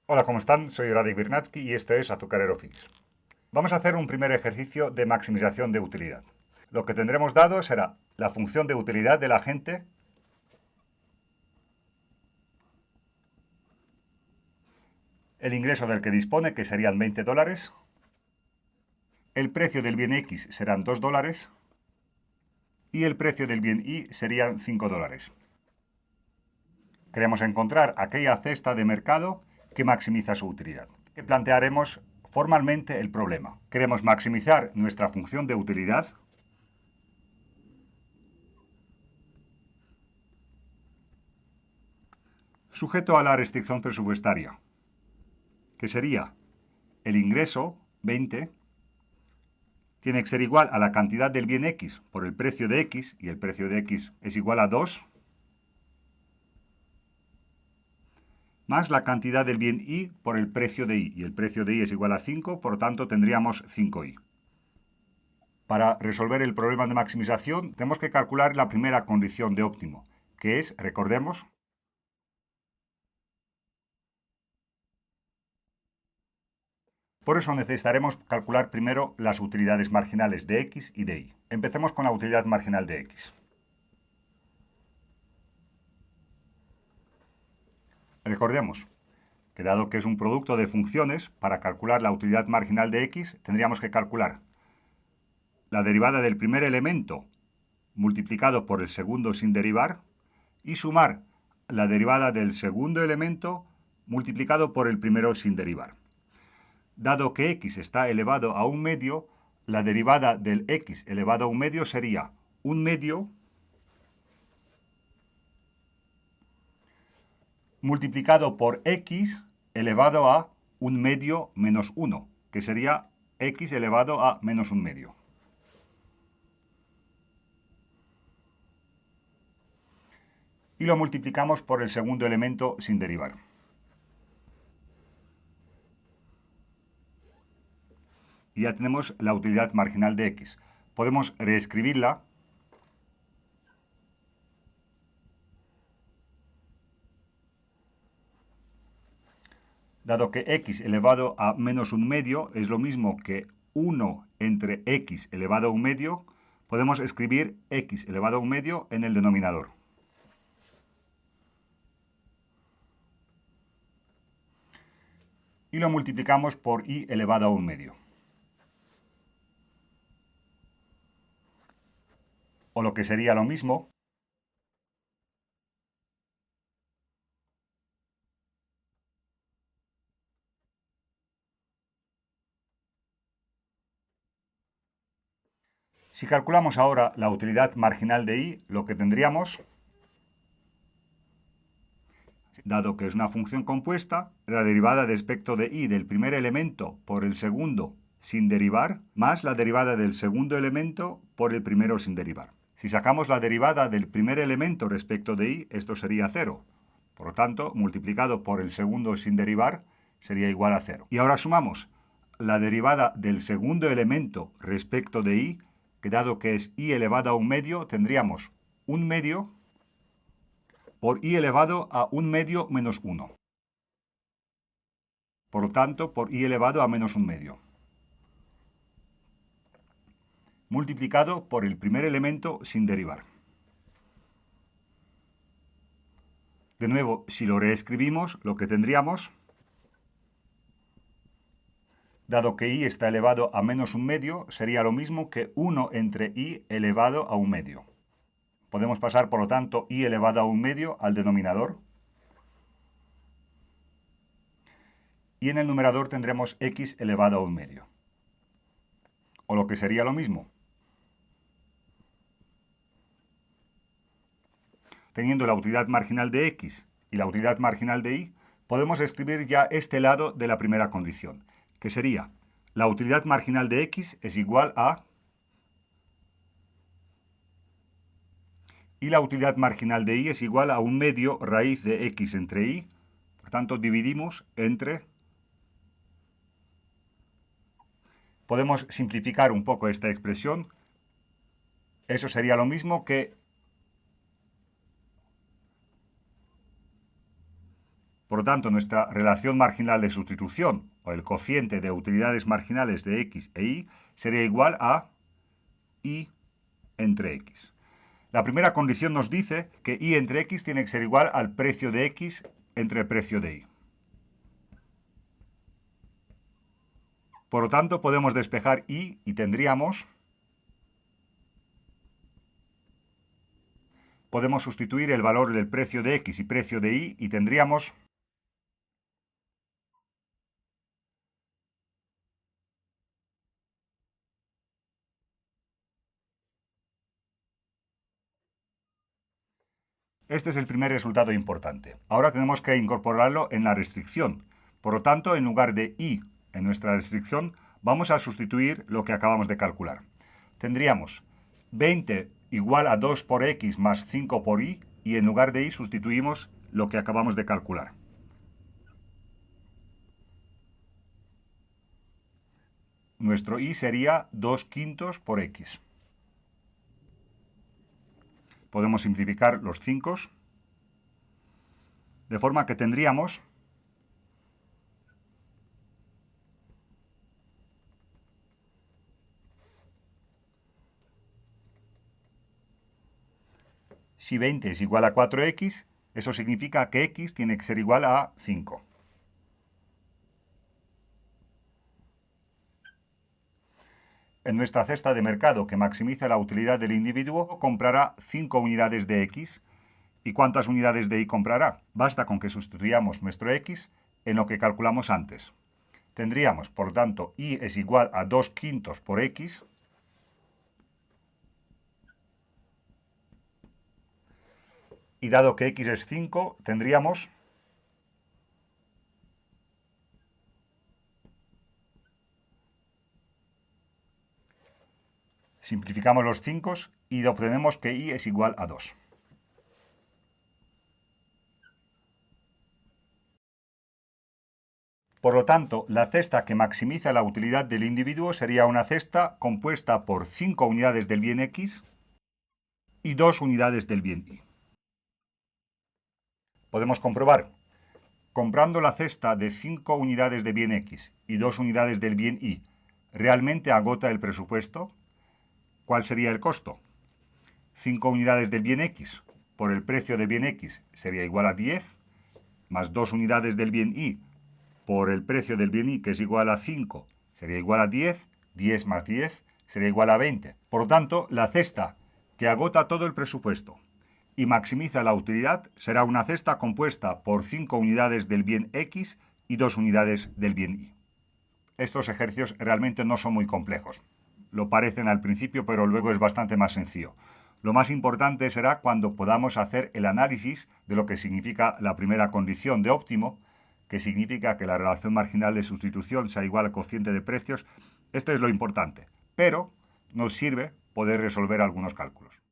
Hola, ¿cómo están? Soy Radek Birnatsky y esto es Azucarero Fix. Vamos a hacer un primer ejercicio de maximización de utilidad. Lo que tendremos dado será la función de utilidad del agente, el ingreso del que dispone, que serían $20, el precio del bien X serán $2 y el precio del bien Y serían $5. Queremos encontrar aquella cesta de mercado que maximiza su utilidad. Plantearemos formalmente el problema. Queremos maximizar nuestra función de utilidad sujeto a la restricción presupuestaria, que sería el ingreso, 20, tiene que ser igual a la cantidad del bien X por el precio de X, y el precio de X es igual a 2, más la cantidad del bien Y por el precio de Y, y el precio de Y es igual a 5, por lo tanto tendríamos 5Y. Para resolver el problema de maximización, tenemos que calcular la primera condición de óptimo, que es, recordemos, por eso necesitaremos calcular primero las utilidades marginales de X y de Y. Empecemos con la utilidad marginal de X. Recordemos que dado que es un producto de funciones, para calcular la utilidad marginal de X tendríamos que calcular la derivada del primer elemento multiplicado por el segundo sin derivar y sumar la derivada del segundo elemento multiplicado por el primero sin derivar. Dado que X está elevado a un medio, la derivada del X elevado a un medio sería un medio multiplicado por X elevado a un medio menos 1, que sería X elevado a menos un medio. Y lo multiplicamos por el segundo elemento sin derivar. Y ya tenemos la utilidad marginal de X. Podemos reescribirla dado que X elevado a menos un medio es lo mismo que 1 entre X elevado a un medio, podemos escribir X elevado a un medio en el denominador. Y lo multiplicamos por Y elevado a un medio. O lo que sería lo mismo, si calculamos ahora la utilidad marginal de Y, lo que tendríamos, dado que es una función compuesta, la derivada respecto de Y del primer elemento por el segundo sin derivar, más la derivada del segundo elemento por el primero sin derivar. Si sacamos la derivada del primer elemento respecto de Y, esto sería 0. Por lo tanto, multiplicado por el segundo sin derivar, sería igual a 0. Y ahora sumamos la derivada del segundo elemento respecto de Y, que dado que es Y elevado a un medio, tendríamos un medio por Y elevado a un medio menos 1. Por lo tanto, por Y elevado a menos un medio. Multiplicado por el primer elemento sin derivar. De nuevo, si lo reescribimos, lo que tendríamos, dado que Y está elevado a menos un medio, sería lo mismo que 1 entre Y elevado a un medio. Podemos pasar, por lo tanto, Y elevado a un medio al denominador. Y en el numerador tendremos X elevado a un medio. O lo que sería lo mismo, teniendo la utilidad marginal de X y la utilidad marginal de Y, podemos escribir ya este lado de la primera condición, que sería la utilidad marginal de X es igual a y la utilidad marginal de Y es igual a un medio raíz de X entre Y. Por tanto, dividimos entre... Podemos simplificar un poco esta expresión. Eso sería lo mismo que Por lo tanto, nuestra relación marginal de sustitución, o el cociente de utilidades marginales de x e y, sería igual a y entre x. La primera condición nos dice que y entre x tiene que ser igual al precio de x entre el precio de y. Por lo tanto, podemos despejar y tendríamos... Podemos sustituir el valor del precio de x y precio de y tendríamos... Este es el primer resultado importante. Ahora tenemos que incorporarlo en la restricción. Por lo tanto, en lugar de y en nuestra restricción, vamos a sustituir lo que acabamos de calcular. Tendríamos 20 igual a 2 por x más 5 por y en lugar de y sustituimos lo que acabamos de calcular. Nuestro y sería 2 quintos por x. Podemos simplificar los 5, de forma que tendríamos si 20 es igual a 4x, eso significa que x tiene que ser igual a 5. En nuestra cesta de mercado que maximiza la utilidad del individuo, comprará 5 unidades de x. ¿Y cuántas unidades de y comprará? Basta con que sustituyamos nuestro x en lo que calculamos antes. Tendríamos, por tanto, y es igual a 2 quintos por x. Y dado que x es 5, tendríamos simplificamos los 5 y obtenemos que y es igual a 2. Por lo tanto, la cesta que maximiza la utilidad del individuo sería una cesta compuesta por 5 unidades del bien x y 2 unidades del bien y. Podemos comprobar. Comprando la cesta de 5 unidades de bien x y 2 unidades del bien y, ¿realmente agota el presupuesto? ¿Cuál sería el costo? 5 unidades del bien x por el precio de bien x sería igual a 10, más 2 unidades del bien y por el precio del bien y, que es igual a 5, sería igual a 10, 10 más 10 sería igual a 20. Por lo tanto, la cesta que agota todo el presupuesto y maximiza la utilidad será una cesta compuesta por 5 unidades del bien x y 2 unidades del bien y. Estos ejercicios realmente no son muy complejos. Lo parecen al principio, pero luego es bastante más sencillo. Lo más importante será cuando podamos hacer el análisis de lo que significa la primera condición de óptimo, que significa que la relación marginal de sustitución sea igual al cociente de precios. Esto es lo importante, pero nos sirve poder resolver algunos cálculos.